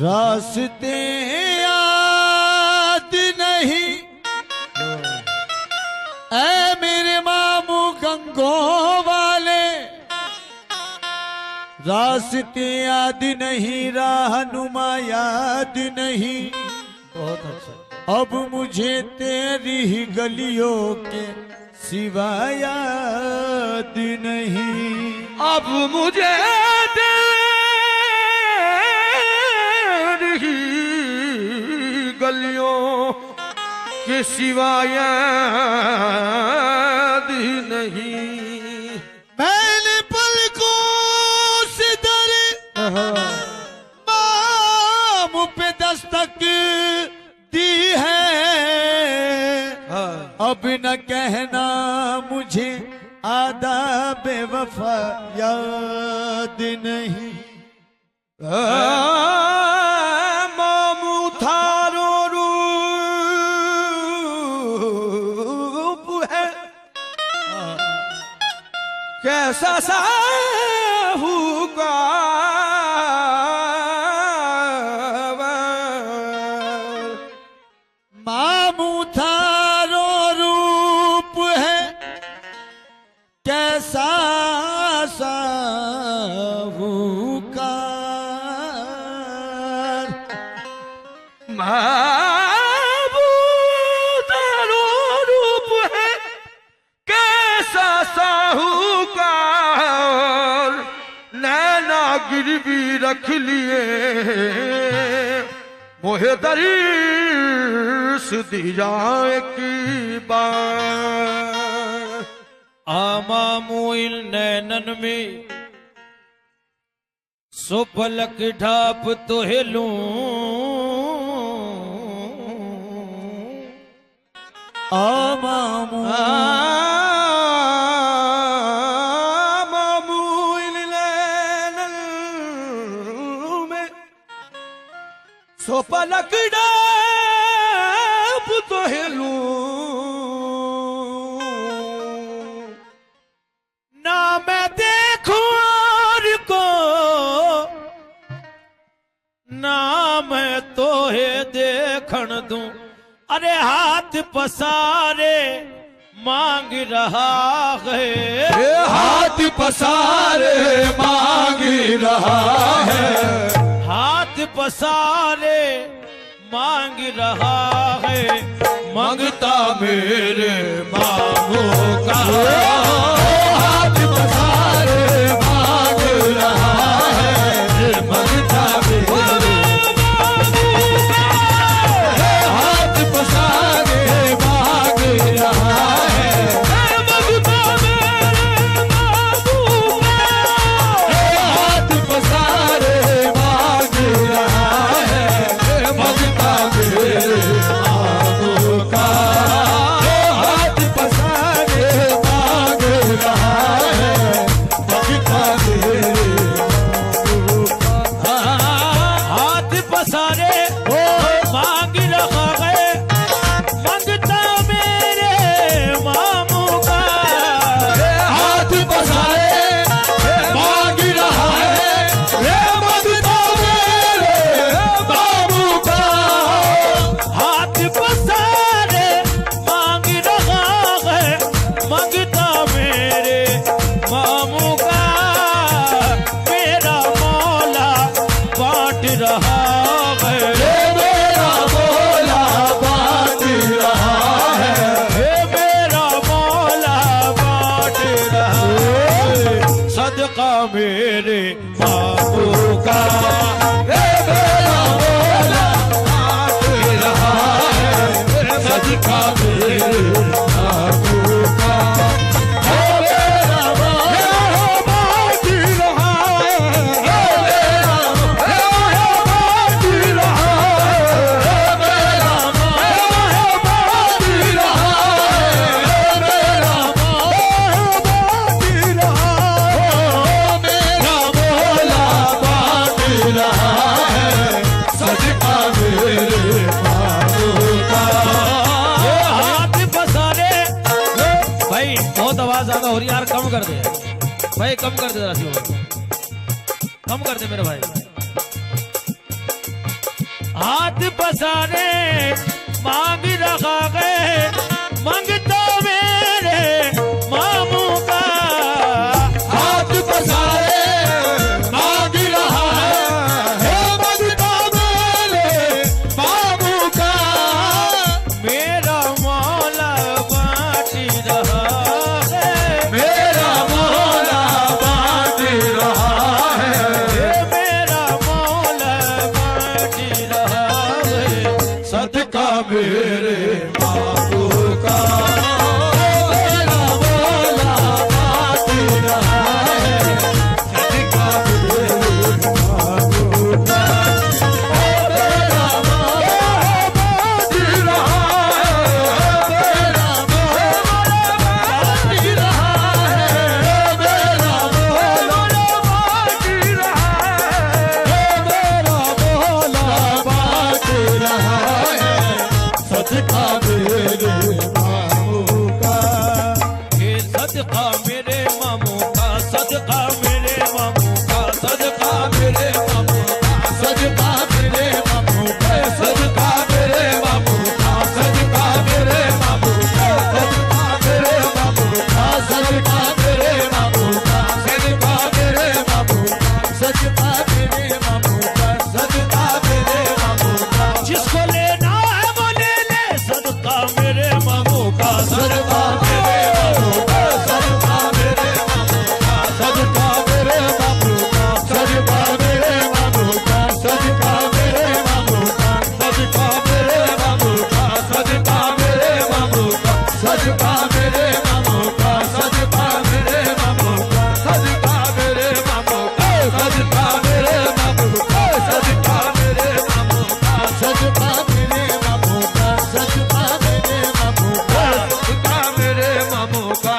रास्ते याद नहीं ऐ मेरे मामू गंगों वाले, रास्ते याद नहीं, रहनुमा याद नहीं। बहुत अच्छा। अब मुझे तेरी ही गलियों के सिवा याद नहीं। अब मुझे तेरी ही गलियों के सिवा याद नहीं। मैंने पलकों से दरे माम पे दस्तक दी है, अब न कहना मुझे आदाब वफा याद नहीं। मामू थारो रूप है कैसा साहूकार। मामू थारो रूप है कैसा साहूकार। मामू थारो रूप है कैसा साहूकार। नैना गिरवी रख लिए मोहे दर्श दी जाए की बार। आमा मोइल नैनन में सो पलक ढाप तो हेलूं, आमामू मामू नैनन में सो पलक डाप तो हेलूं। ना मैं देखूं और को ना मैं तो है देखण दूं। अरे हाथ पसारे मांग रहा है, हाथ पसारे मांग रहा है, हाथ पसारे मांग रहा है। मांगता मेरे मामू का। हाथ पसारे मांग रहा है, मांगता मेरे मामू का। हाथ पसारे मांग रहा है, मांगता मेरे मामू का। हाथ पसारे मांग रहा है, मांगता मेरे मामू का। हाथ पसारे मांग रहा है, मांगता मेरे मामू का। हाथ पसारे मांग रहा है, मांगता मेरे मामू का। हाथ पसारे मांग रहा है, मांगता मेरे मामू का। हाथ पसारे मांग रहा है, मांगता मेरे मामू का। मेरा मौला बांट रहा है, मेरा मौला बांट रहा है, मेरा मौला बांट रहा है। सदका मेरे मामू का। मेरा मौला बांट रहा है, सदका मेरे मामू का। मेरा मौला बांट रहा है, मेरा मौला बांट रहा है, मेरा मौला बांट रहा है, मेरा मौला बांट रहा है, मेरा मौला बांट रहा है, सदका मेरे मामू का। हाथ पसारे भाई बहुत आवाज ज्यादा हो रही है यार, कम कर दे भाई, कम कर दे जरा सी, कम कर दे मेरे भाई। हाथ पसारे मांग रखा है, मांगता मेरे मामू का। हाथ पसारे मांग रहा है, मांगता मेरे बाबू का। मेरा मौला बाटी रहा है, मेरा मौला बांट रहा है, मेरा मौला बाटी रहा है। सदका मेरे बाबू का। मेरा मौला बांट रहा है, सदका मेरे बाबू का। मेरा मौला बांट रहा है, मेरा मौला बांट रहा है, मेरा मौला बांट रहा है, मेरा मौला बांट रहा है, सदका मेरे बाबू का। ये सदका मेरे मामू का, सदका मेरे मामू का, सदका मेरे मामू का। सदका मेरे बाबू का, सदका मेरे बाबू का, सदका मेरे बाबू का, सदका मेरे बाबू का, सदका मेरे बाबू का, सदका मेरे बाबू का, सदका मेरे बाबू का, सदका मेरे बाबू का। जिसको लेना है वो ले ले, सदका मेरे मामू का, सदका मेरे बाबू का, सदका मेरे बाबू का, सदका मेरे बाबू का, सदका मेरे बाबू का, सदका मेरे बाबू का, सदका मेरे बाबू का, सदका मेरे बाबू का, सदका मेरे बाबू का, सदका मेरे बाबू का, सदका मेरे बाबू का, सदका मेरे बाबू का, सदका मेरे बाबू का, सदका मेरे बाबू का, सदका मेरे बाबू का, सदका मेरे बाबू का।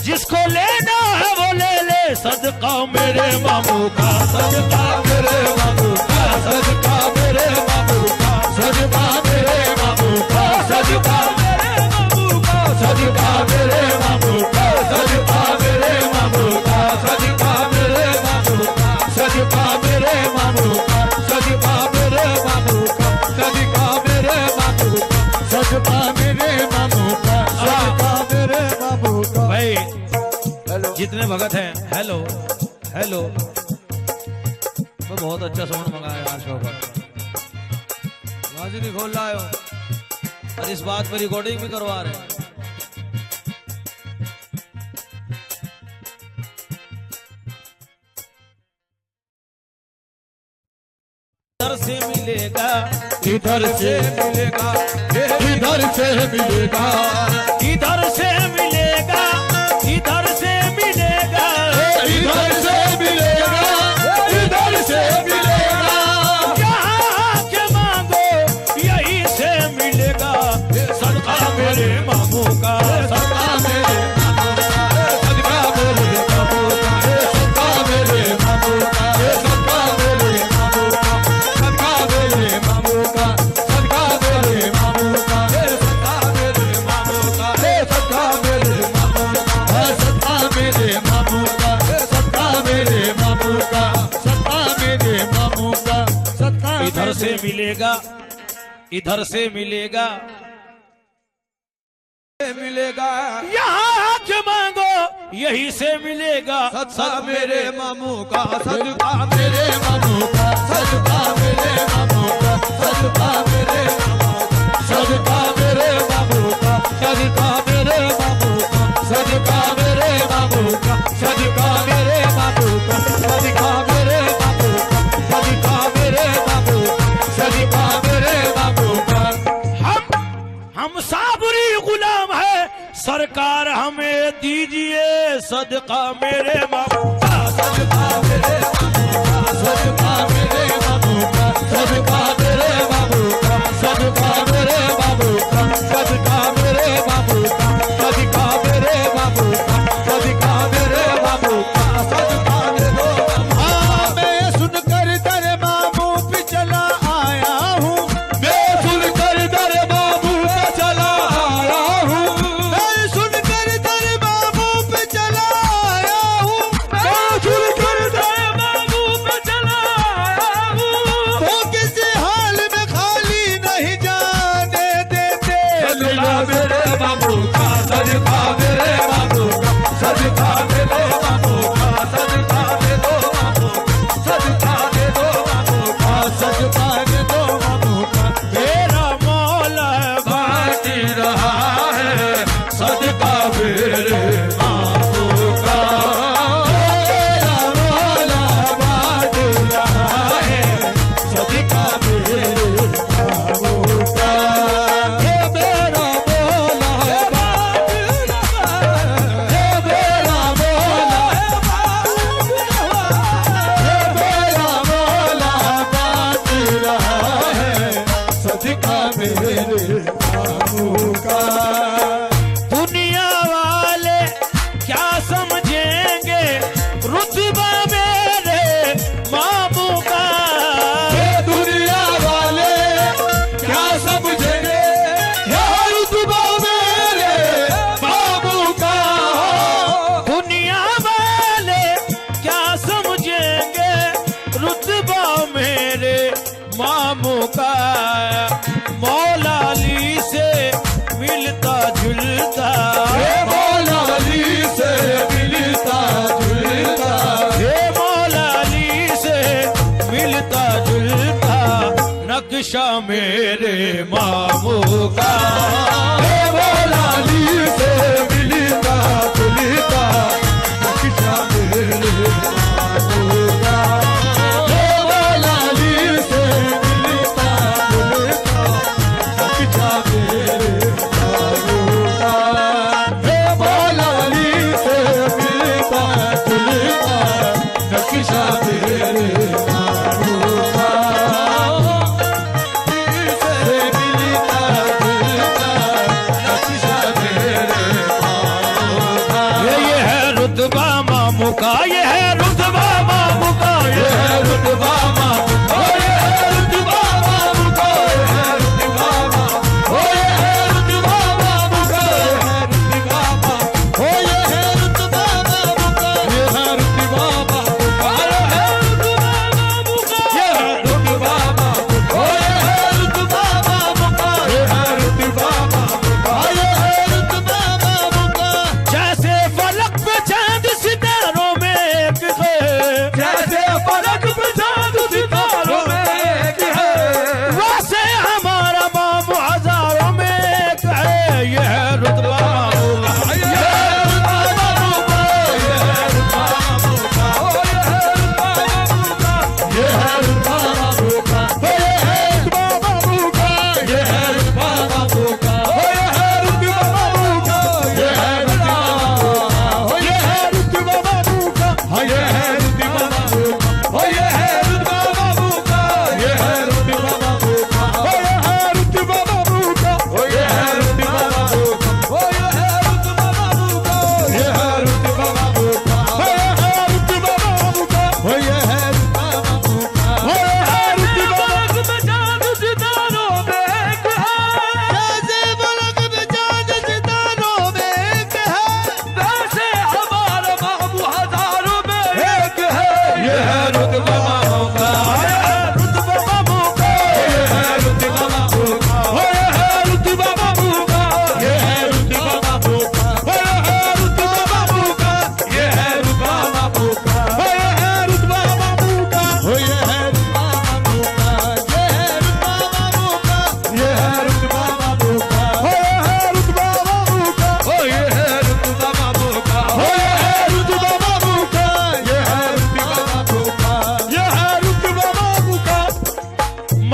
जिसको लेना है वो ले ले, सदका मेरे मामू का, सदका मेरे बाबू का, सदका मेरे बाबू का, सदका मेरे बाबू का, सदका मेरे बाबू का, सदका मेरे बाबू का, सदका मेरे बाबू का, सदका मेरे बाबू का, सदका मेरे बाबू का, सदका मेरे बाबू का, सदका मेरे बाबू का, सदका मेरे बाबू का, सदका मेरे बाबू का। भाई जितने भगत हैं, हेलो हेलो, तो बहुत अच्छा साउंड मंगाया आज शो पर। बाजी नहीं खोल रहा है वो। और इस बात पर रिकॉर्डिंग भी करवा रहे हैं। इधर से मिलेगा, इधर से मिलेगा, इधर से मिलेगा, इधर से मिलेगा, इधर से मिलेगा, इधर से मिलेगा, इधर से मिलेगा। यहाँ के मांगो यही से मिलेगा, सदका मेरे मामू का, सदका मेरे बाबू का, सदका मेरे बाबू का, सदका मेरे बाबू का, सदका मेरे बाबू का, सदका मेरे बाबू का, सदका मेरे बाबू का, सदका मेरे बाबू का, सदका मेरे बाबू का, सदका मेरे बाबू का, सदका मेरे बाबू का, सदका मेरे बाबू का, सदका। इधर से मिलेगा, इधर से मिलेगा, मिलेगा यहाँ के मांगो यही से मिलेगा, सदका मेरे मामू का, सदका मेरे बाबू का, सदका मेरे बाबू का, सदका मेरे बाबू का, सदका मेरे बाबू का, सदका मेरे बाबू का, सदका मेरे बाबू का, सदका मेरे बाबू का, सदका मेरे बाबू का, सदका मेरे बाबू का, सदका मेरे बाबू का। हम साबरी गुलाम है, सरकार हमें दीजिए सदका मेरे मामू का, सदका मेरे बाबू का, सदका मेरे बाबू का, सदका मेरे बाबू का, सदका मेरे बाबू का, सदका मेरे बाबू का, सदका मेरे बाबू का, सदका मेरे बाबू का, सदका मेरे बाबू। हाँ, मैं सुनकर दर बाबू पे चला आया हूँ, मैं सुनकर दर बाबू पे चला आया हूँ, मैं सुनकर दर बाबू पे चला आया हूँ, मैं सुनकर दर बाबू पे चला आया हूँ। तो किसी मामू का सदका मेरे मामू का सदका मेरे मामू का सदका दे दो मामू सदका दे दो मामू का सदका दे दो मामू का मेरा मौला बाँट रहा है सदका मेरे मामू का मेरा मौला बाँट रहा है सदका मेरे मामू का हे मेरा मौला बाँट रहा है हे मेरा मौला हे मेरा मौला बाँट रहा है सदका मेरे मामू का दुनिया वाले क्या समझेंगे रुतबा मेरे मामू का ये दुनिया वाले क्या समझेंगे ये रुतबा मेरे मामू का दुनिया वाले क्या समझेंगे रुतबा मेरे मामू का मौला अली से मिलता जुलता हे मौला अली से मिलता जुलता हे मौला अली से मिलता जुलता नक्शा मेरे मामू का हे मौला अली से मिलता जुलता नक्शा मेरे मामू का हे मौला अली से मिलता जुलता नक्शा मेरे मामू का हे मौला अली से मिलता जुलता नक्शा मेरे मामू का से मिलता जुलता नक्शा मेरे मामू का ये है रुतबा मामू का ये है रुतबा मामू का ये है रुतबा मामू का ये है रुतबा मामू का ये है रुतबा मामू ये है रुतबा मामू का ये है रुतबा मामू ये है रुतबा मामू का ये है रुतबा मामू ये है रुतबा मामू ये है रुतबा मामू ये है रुतबा मामू ये है रुतबा मामू जैसे फलक पे चांद सितारों में एक है जैसे फलक पे चांद सितारों में एक है वैसे हमारा मामू हजारों में एक है ये है रुतबा मामू का ये है रुतबा मामू का ये है रुतबा मामू का ये है रुतबा मामू का ये है रुतबा मामू का ये है रुतबा मामू का ये है रुतबा मामू का ये है रुतबा मामू का ये है रुतबा मामू का ये है रुतबा मामू का ये है रुतबा मामू का ये है रुतबा मामू का ये है रुतबा मामू का ये है रुतबा मामू का ये है रुतबा मामू का ये है रुतबा मामू का ये है रुतबा मामू का ये है रुतबा मामू का ये है रुतबा में चांद सितारों में एक है जैसे फलक में चांद सितारों में एक है वैसे हमारा मामू हजारों में एक है ये है रुतबा मामू का ये है रुतबा मामू का ये है रुतबा मामू का ये है रुतबा मामू का ये है रुतबा मामू का ये है रुतबा मामू का ये है रुतबा मामू का ये है रुतबा मामू का ये है रुतबा मामू का ये है रुतबा मामू का ये है रुतबा मामू का ये है रुतबा मामू का ये है रुतबा मामू का ये है रुतबा मामू का ये है रुतबा मामू का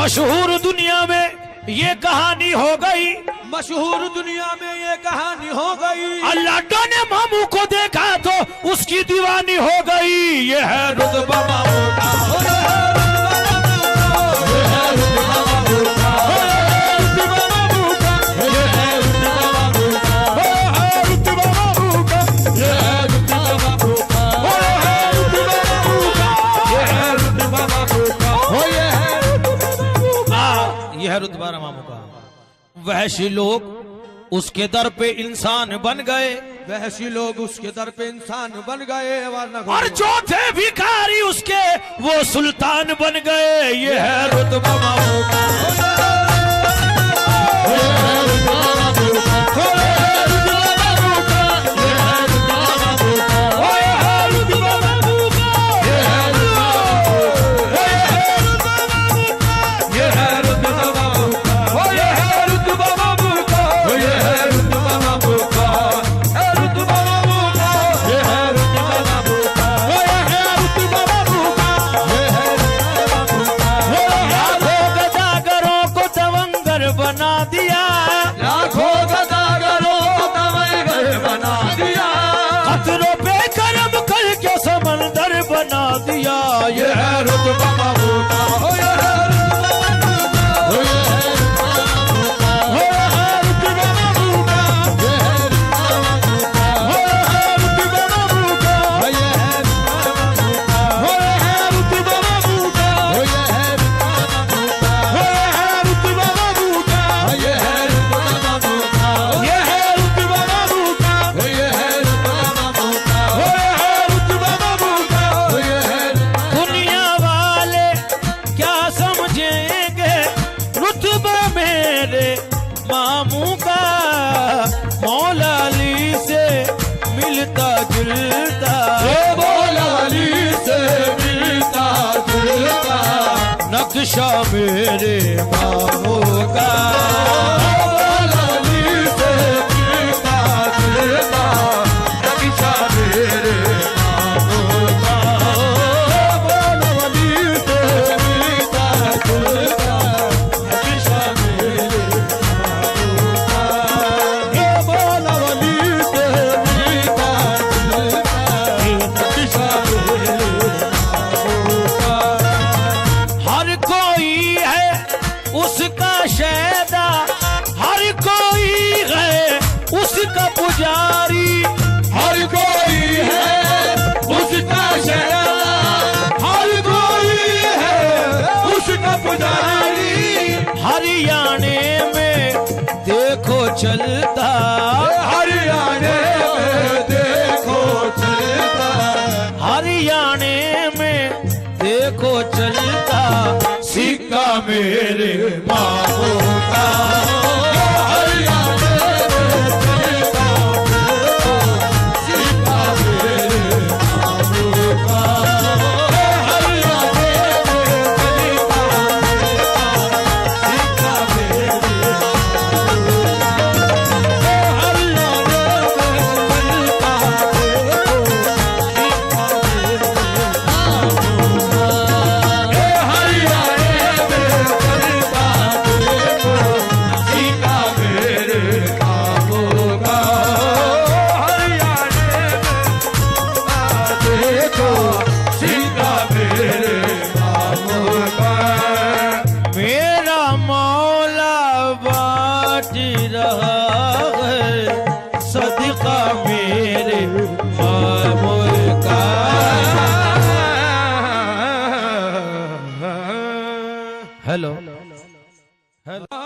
मशहूर दुनिया में ये कहानी हो गई मशहूर दुनिया में ये कहानी हो गई अल्लाह ने मामू को देखा तो उसकी दीवानी हो गई ये है रुतबा मामू का ये है रुतबा मामू का ये है रुतबा मामू का ये है रुतबा मामू का ये है रुतबा मामू का ये है रुतबा मामू का ये है रुतबा मामू का ये है यह रुतबा मामू का वहशी लोग उसके दर पे इंसान बन गए, वहशी लोग उसके दर पे इंसान बन गए, और जो थे भिखारी उसके वो सुल्तान बन गए। ये है रुतबा मामू का। लाखों सदागरों तमय घर बना दिया, खतरों पे करम करके समंदर बना दिया। ये है रुतबा बाबू का, हो ये है मामू का मौला अली से मिलता जुलता, मौला अली से मिलता जुलता, नक्शा मेरे मामू का, मौला अली से मिलता जुलता, नक्शा मेरे मामू का, मौला अली से मिलता जुलता, नक्शा मेरे उसका शैदा, हर कोई है उसका पुजारी, हर कोई है उसका शैदा, हर कोई है उसका पुजारी, हरियाणे में देखो चलता, हरियाणे में देखो चलता, हरियाणे में देखो चलता, सिक्का मेरे मामू का, हरियाणे में चलता, सिक्का मेरे मामू का, हरियाणे में चलता, सिक्का मेरे मामू का, हरियाणे में चलता, सिक्का मेरे मामू का, मेरा मौला बाँट रहा है सदका मेरे मामू का। Hello hello